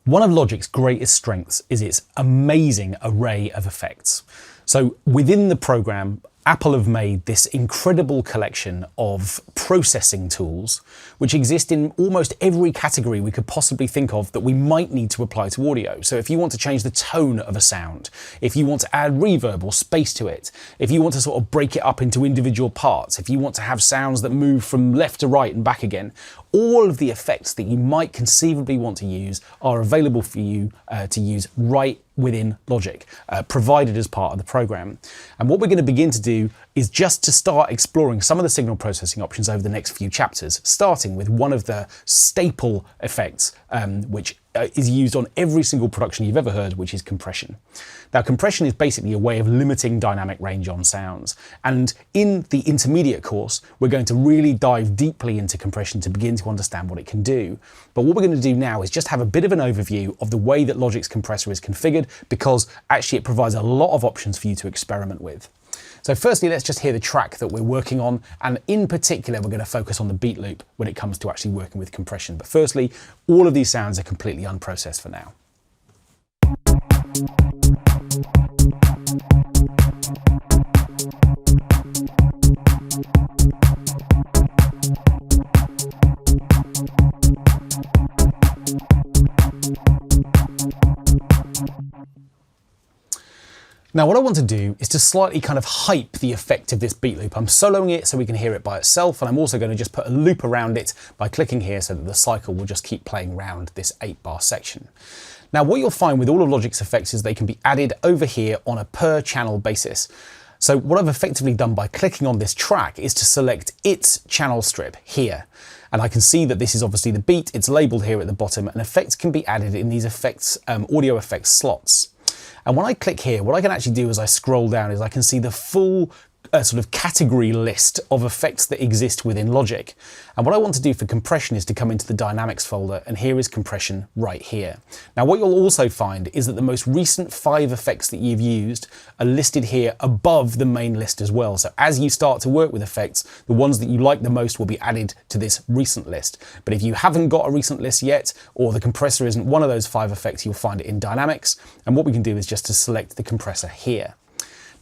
One of Logic's greatest strengths is its amazing array of effects. So within the program, Apple have made this incredible collection of processing tools which exist in almost every category we could possibly think of that we might need to apply to audio. So if you want to change the tone of a sound, if you want to add reverb or space to it, if you want to sort of break it up into individual parts, if you want to have sounds that move from left to right and back again, all of the effects that you might conceivably want to use are available for you to use right within Logic, provided as part of the program. And what we're going to begin to do is just to start exploring some of the signal processing options over the next few chapters, starting with one of the staple effects, which is used on every single production you've ever heard, which is compression. Now, compression is basically a way of limiting dynamic range on sounds. And in the intermediate course, we're going to really dive deeply into compression to begin to understand what it can do. But what we're going to do now is just have a bit of an overview of the way that Logic's compressor is configured, because actually it provides a lot of options for you to experiment with. So firstly, let's just hear the track that we're working on, and in particular, we're going to focus on the beat loop when it comes to actually working with compression. But firstly, all of these sounds are completely unprocessed for now. Now what I want to do is to slightly kind of hype the effect of this beat loop. I'm soloing it so we can hear it by itself, and I'm also going to just put a loop around it by clicking here so that the cycle will just keep playing around this 8-bar section. Now what you'll find with all of Logic's effects is they can be added over here on a per channel basis. So what I've effectively done by clicking on this track is to select its channel strip here. And I can see that this is obviously the beat, it's labeled here at the bottom, and effects can be added in these effects, audio effects slots. And when I click here, what I can actually do as I scroll down is I can see the full sort of category list of effects that exist within Logic. And what I want to do for compression is to come into the Dynamics folder, and here is compression right here. Now what you'll also find is that the most recent 5 effects that you've used are listed here above the main list as well. So as you start to work with effects, the ones that you like the most will be added to this recent list. But if you haven't got a recent list yet, or the compressor isn't one of those 5 effects, you'll find it in Dynamics. And what we can do is just to select the compressor here.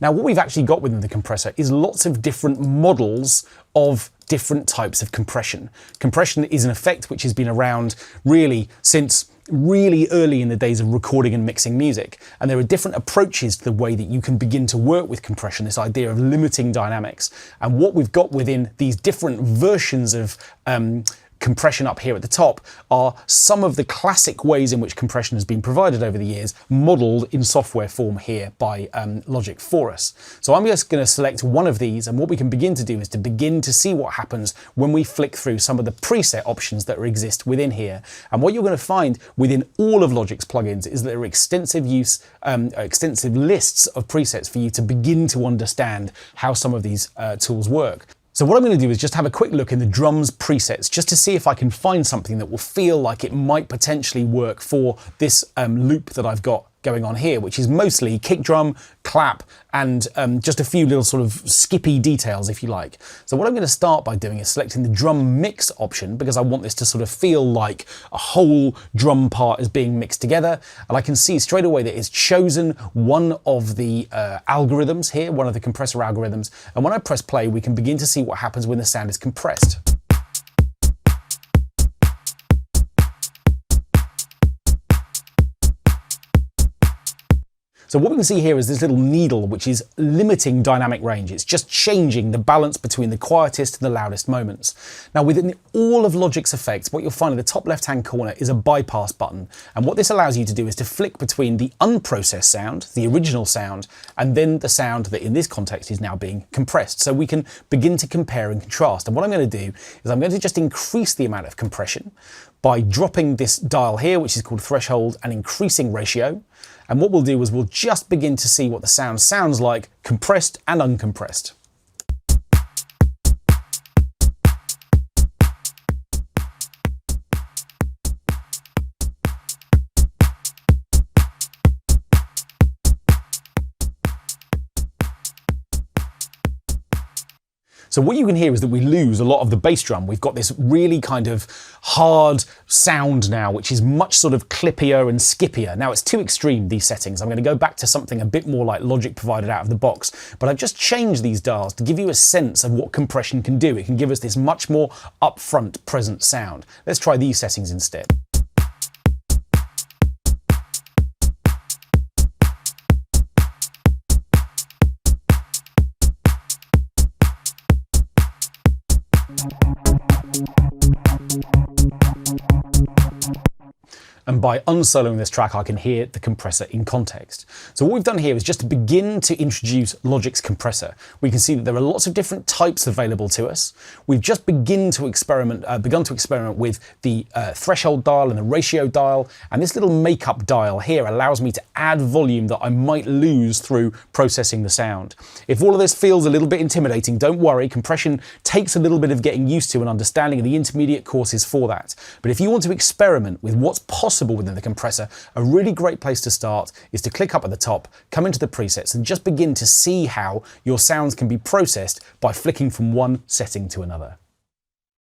Now what we've actually got within the compressor is lots of different models of different types of compression. Compression is an effect which has been around really since really early in the days of recording and mixing music. And there are different approaches to the way that you can begin to work with compression, this idea of limiting dynamics. And what we've got within these different versions of compression up here at the top are some of the classic ways in which compression has been provided over the years, modeled in software form here by Logic for us. So I'm just going to select one of these, and what we can begin to do is to begin to see what happens when we flick through some of the preset options that exist within here. And what you're going to find within all of Logic's plugins is that there are extensive lists of presets for you to begin to understand how some of these tools work. So what I'm going to do is just have a quick look in the drums presets just to see if I can find something that will feel like it might potentially work for this loop that I've got going on here, which is mostly kick drum, clap, and just a few little sort of skippy details, if you like. So what I'm going to start by doing is selecting the drum mix option, because I want this to sort of feel like a whole drum part is being mixed together. And I can see straight away that it's chosen one of the algorithms here, one of the compressor algorithms. And when I press play, we can begin to see what happens when the sound is compressed. So what we can see here is this little needle which is limiting dynamic range. It's just changing the balance between the quietest and the loudest moments. Now within all of Logic's effects, what you'll find in the top left-hand corner is a bypass button. And what this allows you to do is to flick between the unprocessed sound, the original sound, and then the sound that in this context is now being compressed. So we can begin to compare and contrast. And what I'm going to do is I'm going to just increase the amount of compression by dropping this dial here, which is called threshold, and increasing ratio. And what we'll do is we'll just begin to see what the sound sounds like, compressed and uncompressed. So So what you can hear is that we lose a lot of the bass drum. We've got this really kind of hard sound now, which is much sort of clippier and skippier. Now it's too extreme, these settings. I'm going to go back to something a bit more like Logic provided out of the box, but I've just changed these dials to give you a sense of what compression can do. It can give us this much more upfront, present sound. Let's try these settings instead. And by unsoloing this track, I can hear the compressor in context. So what we've done here is just to begin to introduce Logic's compressor. We can see that there are lots of different types available to us. We've just begun to experiment with the threshold dial and the ratio dial, and this little makeup dial here allows me to add volume that I might lose through processing the sound. If all of this feels a little bit intimidating, don't worry, compression takes a little bit of getting used to and understanding, and the intermediate courses for that. But if you want to experiment with what's possible within the compressor, a really great place to start is to click up at the top, come into the presets, and just begin to see how your sounds can be processed by flicking from one setting to another.